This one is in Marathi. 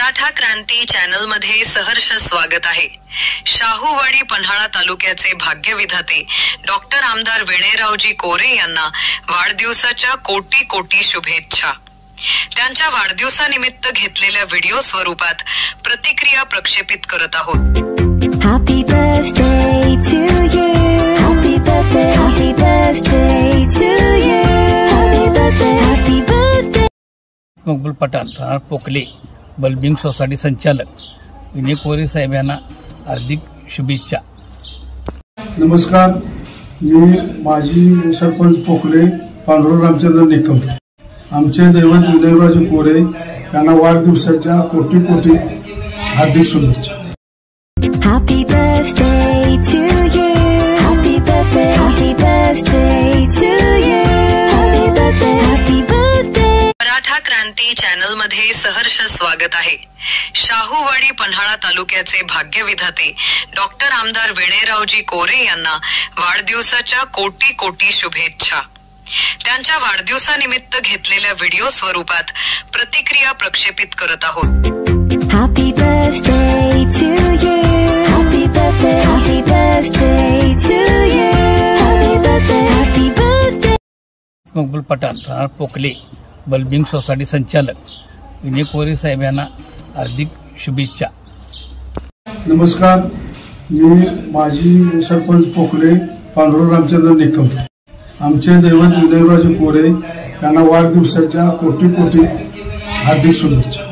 मराठा क्रांती चॅनल मध्ये सहर्ष स्वागत आहे। शाहूवाडी पन्हाळा तालुक्याचे भाग्यविधाते डॉक्टर आमदार विनयरावजी कोरे यांना वाढदिवसाच्या कोटी कोटी शुभेच्छा। त्यांच्या वाढदिवसानिमित्त घेतलेल्या व्हिडिओ स्वरूपात प्रतिक्रिया प्रक्षेपित करत आहोत। Happy birthday to you. Happy birthday, happy birthday to you. Happy birthday, happy birthday. मकबूल पठाण राहणार पोकले बलबिंग सोसायटी संचालक विनय कोरे साहेब यांना हार्दिक शुभेच्छा। नमस्कार, मी माजी सरपंच पोकले पांडुरंग रामचंद्र निकम। आमचे दैवत विनयरावजी कोरे यांना वाढदिवसाच्या कोटी कोटी हार्दिक शुभेच्छा। Happy birthday to you. Happy birthday, happy birthday to you. Happy birthday, happy birthday. Maratha Kranti channel मध्ये सहर्ष स्वागत आहे। शाहूवाडी पन्हाळा तालुक्याचे भाग्यविधाते डॉक्टर आमदार विनयरावजी कोरे यांना वाढदिवसाच्या कोटी कोटी शुभेच्छा। त्यांच्या वाढदिवसानिमित्त घेतलेल्या व्हिडिओ स्वरूपात प्रतिक्रिया प्रक्षेपित करत आहोत। Happy birthday to you. Happy birthday, happy birthday to you. Happy birthday, happy birthday. मकबूल पठाण राहणार पोकले बलबिंग सोसायटी संचालक विनय कोरे साहेब यांना हार्दिक शुभेच्छा। नमस्कार, मी माजी सरपंच पोकले पांडुरंग रामचंद्र निकम। आमचे दैवत विनयरावजी कोरे यांना वाढदिवसाच्या कोटी कोटी हार्दिक शुभेच्छा।